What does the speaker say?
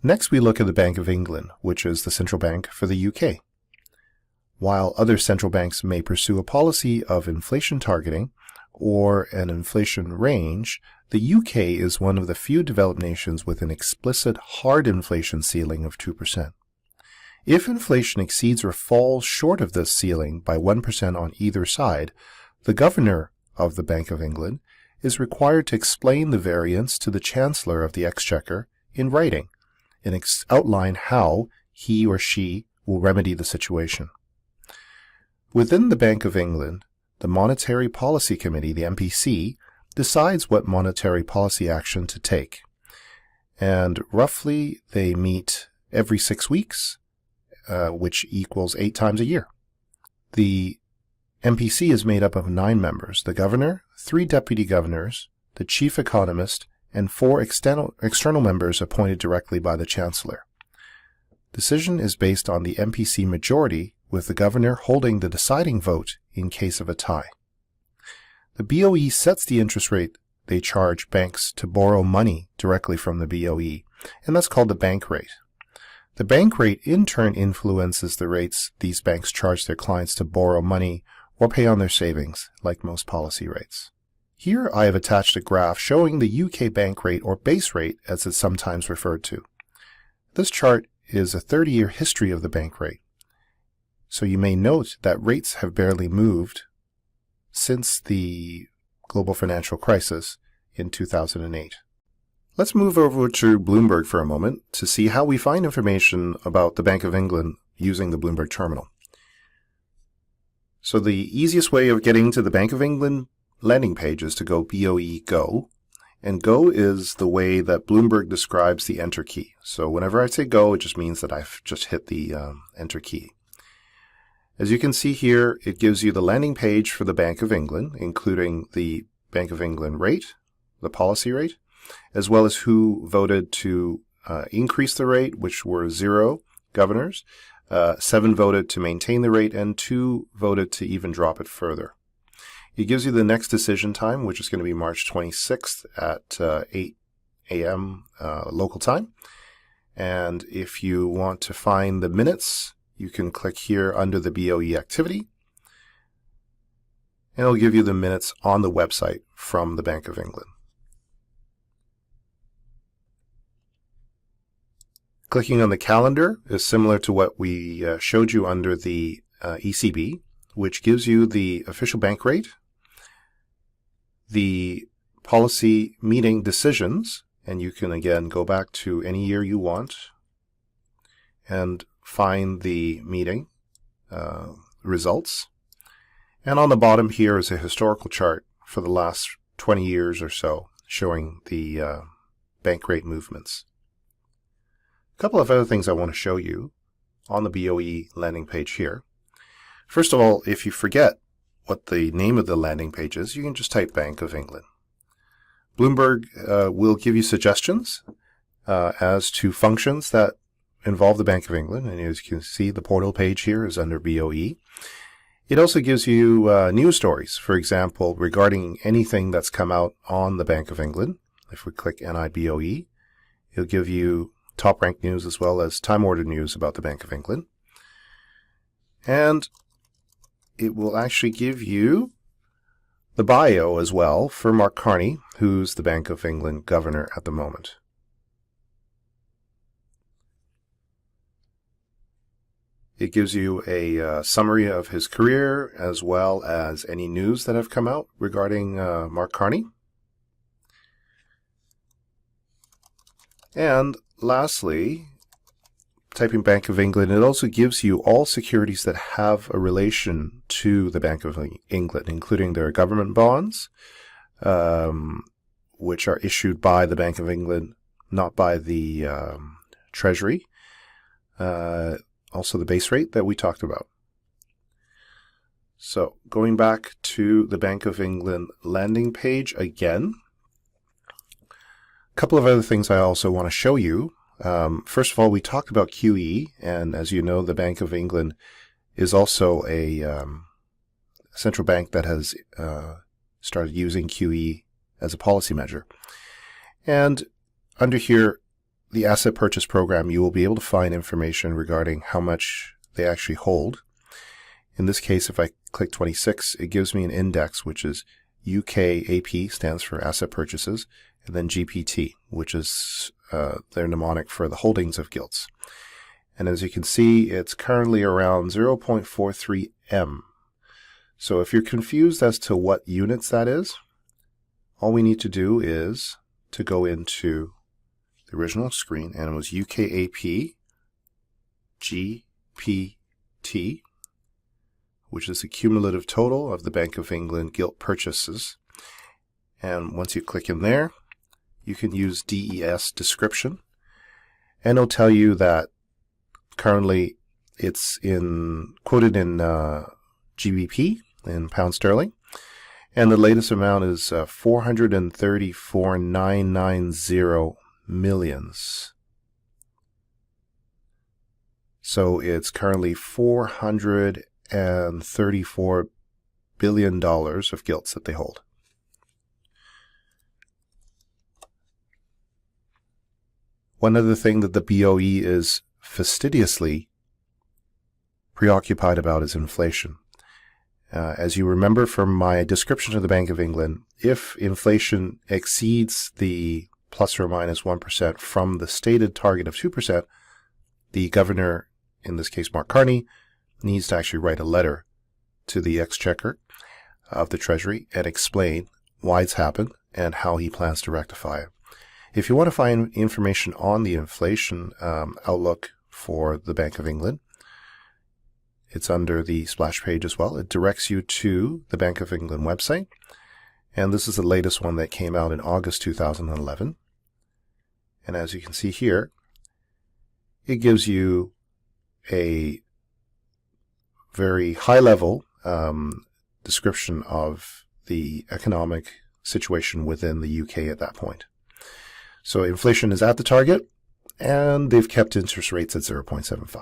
Next, we look at the Bank of England, which is the central bank for the UK. While other central banks may pursue a policy of inflation targeting or an inflation range, the UK is one of the few developed nations with an explicit hard inflation ceiling of 2%. If inflation exceeds or falls short of this ceiling by 1% on either side, the governor of the Bank of England is required to explain the variance to the Chancellor of the Exchequer in writing and outline how he or she will remedy the situation. Within the Bank of England, the Monetary Policy Committee, the MPC, decides what monetary policy action to take. And roughly they meet every 6 weeks, which equals 8 times a year. The MPC is made up of 9 members: the governor, 3 deputy governors, the chief economist, and 4 external members appointed directly by the Chancellor. Decision is based on the MPC majority, with the governor holding the deciding vote in case of a tie. The BOE sets the interest rate they charge banks to borrow money directly from the BOE, and that's called the bank rate. The bank rate in turn influences the rates these banks charge their clients to borrow money or pay on their savings, like most policy rates. Here I have attached a graph showing the UK bank rate, or base rate as it's sometimes referred to. This chart is a 30-year history of the bank rate. So you may note that rates have barely moved since the global financial crisis in 2008. Let's move over to Bloomberg for a moment to see how we find information about the Bank of England using the Bloomberg terminal. So the easiest way of getting to the Bank of England landing page is to go BOE Go, and Go is the way that Bloomberg describes the enter key. So whenever I say go, it just means that I've just hit the enter key. As you can see here, it gives you the landing page for the Bank of England, including the Bank of England rate, the policy rate, as well as who voted to increase the rate, which were 0 governors, 7 voted to maintain the rate, and 2 voted to even drop it further. It gives you the next decision time, which is going to be March 26th at 8 a.m. Local time. And if you want to find the minutes, you can click here under the BOE activity, and it'll give you the minutes on the website from the Bank of England. Clicking on the calendar is similar to what we showed you under the ECB, which gives you the official bank rate, the policy meeting decisions, and you can again go back to any year you want and find the meeting results. And on the bottom here is a historical chart for the last 20 years or so, showing the bank rate movements. A couple of other things I want to show you on the BOE landing page here. First of all, if you forget what the name of the landing page is, you can just type Bank of England. Bloomberg will give you suggestions as to functions that involve the Bank of England, and as you can see, the portal page here is under BOE. It also gives you news stories, for example, regarding anything that's come out on the Bank of England. If we click NIBOE, it'll give you top-ranked news as well as time-ordered news about the Bank of England. And it will actually give you the bio as well for Mark Carney, who's the Bank of England governor at the moment. It gives you a summary of his career as well as any news that have come out regarding Mark Carney. And lastly, typing Bank of England, it also gives you all securities that have a relation to the Bank of England, including their government bonds, which are issued by the Bank of England, not by the Treasury. Also the base rate that we talked about. So going back to the Bank of England landing page again, a couple of other things I also want to show you. First of all, we talked about QE, and as you know, the Bank of England is also a central bank that has started using QE as a policy measure. And under here, the asset purchase program, you will be able to find information regarding how much they actually hold. In this case, if I click 26, it gives me an index, which is UKAP, stands for asset purchases, and then GPT, which is their mnemonic for the holdings of gilts. And as you can see, it's currently around 0.43 M. So if you're confused as to what units that is, all we need to do is to go into the original screen, and it was UKAP GPT, which is the cumulative total of the Bank of England gilt purchases. And once you click in there, you can use DES description, and it'll tell you that currently it's quoted in GBP, in pound sterling, and the latest amount is 434,990 millions. So it's currently $434 billion of gilts that they hold. One other thing that the BOE is fastidiously preoccupied about is inflation. As you remember from my description of the Bank of England, if inflation exceeds the plus or minus 1% from the stated target of 2%, the governor, in this case Mark Carney, needs to actually write a letter to the Exchequer of the Treasury and explain why it's happened and how he plans to rectify it. If you want to find information on the inflation outlook for the Bank of England, it's under the splash page as well. It directs you to the Bank of England website, and this is the latest one that came out in August 2011. And as you can see here, it gives you a very high-level description of the economic situation within the UK at that point. So inflation is at the target, and they've kept interest rates at 0.75.